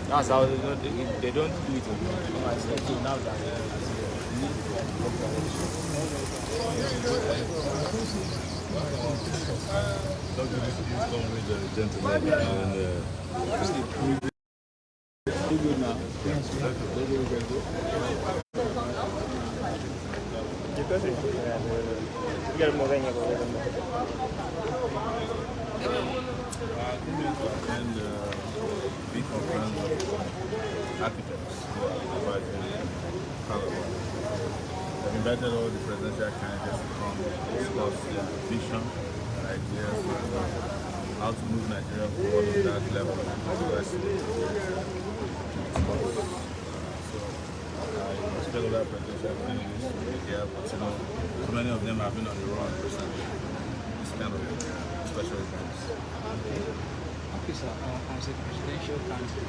That's how they don't do it so now that big conference of architects I've invited all the presidential candidates to come discuss their vision and ideas on how to move Nigeria forward to that level of progressive. So I expect all our presidential candidates to be here, but so many of them have been on the run recently. This kind of special events. Okay, sir, as a presidential candidate,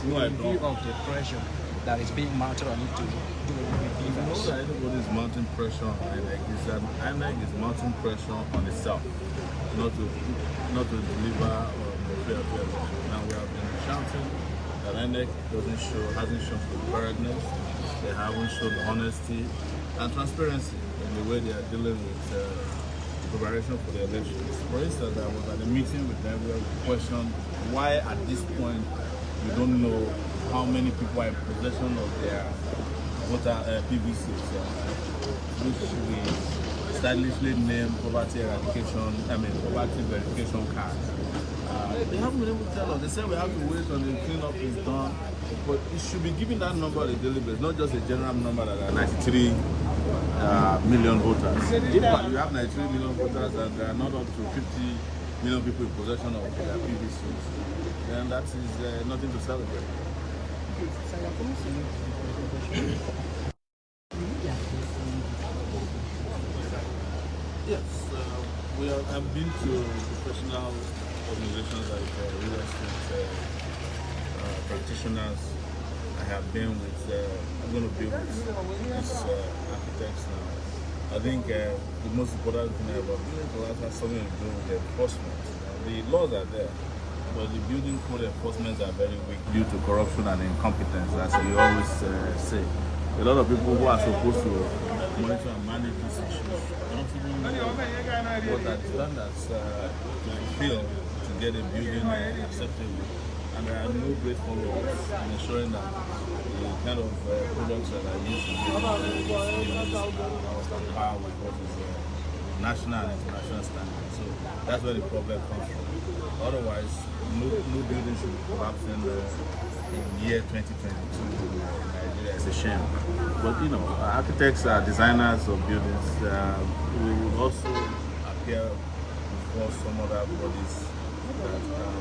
No, I in view don't. of the pressure that is being mounted on it to do with Most that everybody is mounting pressure on INEC is that INEC is mounting pressure on itself, not to deliver a fair election. Now we have been shouting that INEC hasn't shown preparedness, they haven't shown honesty and transparency in the way they are dealing with preparation for the elections. For instance, I was at a meeting with them where we questioned why at this point we don't know how many people are in possession of their voter PVCs, which we stylishly name poverty verification card. They haven't been able to tell us. They said we have to wait until the cleanup is done, but it should be giving that number on a daily basis, not just a general number that are 93 million voters. If you have 93 million voters and there are not up to 50 million people in possession of their PVCs, then that is nothing to celebrate. Yes, I've been to professional organizations like real estate practitioners. I have been with, I'm going to be with these architects now. I think the most important thing about building collateral has something to do with the enforcement. The laws are there, but the building code enforcements are very weak due to corruption and incompetence, as we always say. A lot of people who are supposed to monitor and manage these issues don't even know what are the standards to fulfill to get a building acceptable. And there are no great followers in ensuring that the kind of products that are used to build buildings are on par with what is national and international standards. So that's where the problem comes from. Otherwise, no building should be collapsing in year 2022 in Nigeria. It's a shame. But you know, architects are designers of buildings. We would also appear before some other bodies that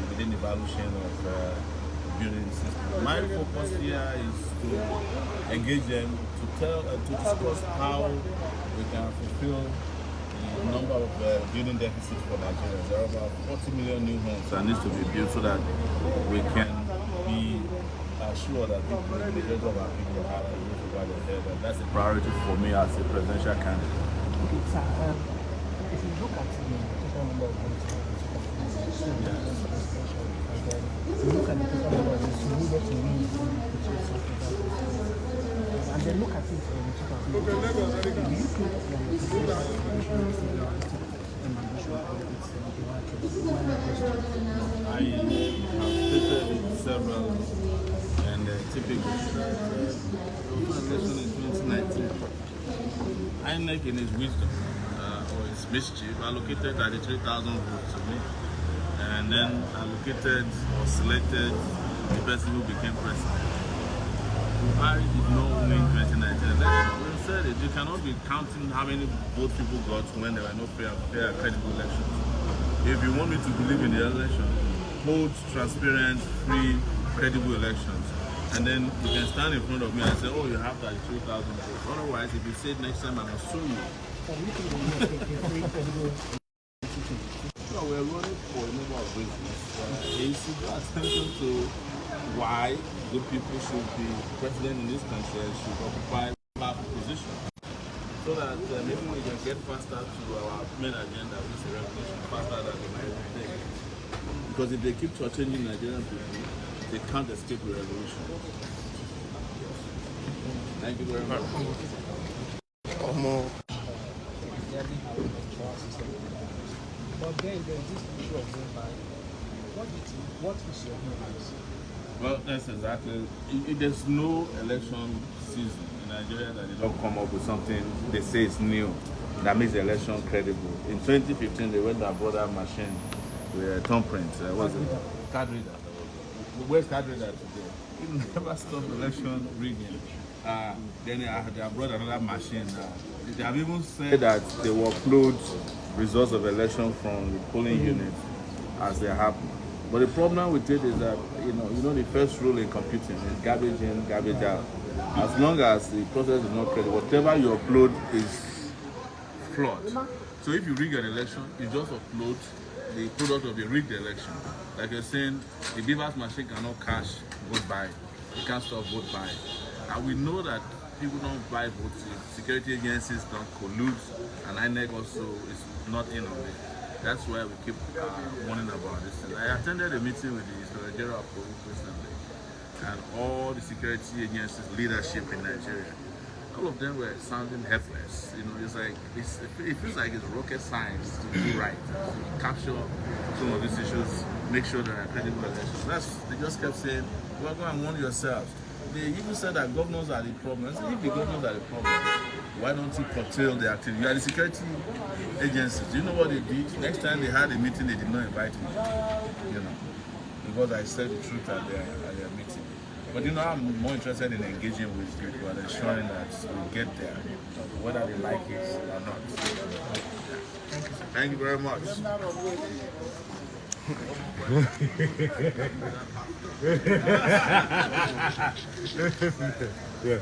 within the evaluation of building system. My focus here is to engage them to discuss how we can fulfill the number of building deficits for Nigerians. There are about 40 million new homes that needs to be built so that we can be sure that the majority of our people have a roof over their head. And that's a priority for me as a presidential candidate. Okay, sir, if you look at the total number of votes, you look at the total number of votes needed to win and then look at it in 2000. Do you think I have stated several and typically the election in 2019, INEC in his wisdom or his mischief allocated 33,000 votes to me, and then allocated or selected the person who became president. Buhari did not win 2019 election. We said it, you cannot be counting how many votes people got when there were no fair and credible elections. If you want me to believe in the election, hold transparent, free, credible elections. And then you can stand in front of me and say, oh, you have 33,000 votes. Otherwise, if you say it next time, I will sue you. No, we're running for a number of reasons. You should pay attention to why good people should be president in this country and should occupy powerful position, so that maybe we can get faster to our main agenda, which is a revolution, faster than the might think. Because if they keep changing Nigerian people, they can't escape the revolution. Thank you very much. But then there's this issue of going back. What is your views? Well, that's exactly. There's no election season in Nigeria that they don't come up with something they say is new that makes the election credible. In 2015, they went and bought that machine with thumbprint. What's it? Card reader. Where's card reader today? It never stopped election rigging. Then they brought another machine. They have even said that they will upload results of election from the polling units as they happen. But the problem with it is that you know the first rule in computing is garbage in, garbage out. As long as the process is not credible, whatever you upload is flawed. So if you rig an election, you just upload the product of the rigged election. Like you're saying, the Beavers machine cannot cash vote buy. It can't stop vote buy. And we know that people don't buy votes. Security agencies don't collude, and INEC also is not in on it. That's why we keep warning about this. I attended a meeting with the Inspector General of Police recently, and all the security agencies leadership in Nigeria. All of them were sounding helpless. It's like it feels like it's rocket science to do right, to capture some of these issues, make sure there are credible elections. They just kept saying, "Well, go and warn yourselves." They even said that governors are the problem. I said, if the governors are the problem, why don't you curtail the activity? You are the security agencies. Do you know what they did? Next time they had a meeting, they did not invite me. Because I said the truth at their meeting. But I'm more interested in engaging with people and ensuring that we get there, whether they like it or not. Thank you very much. Yeah.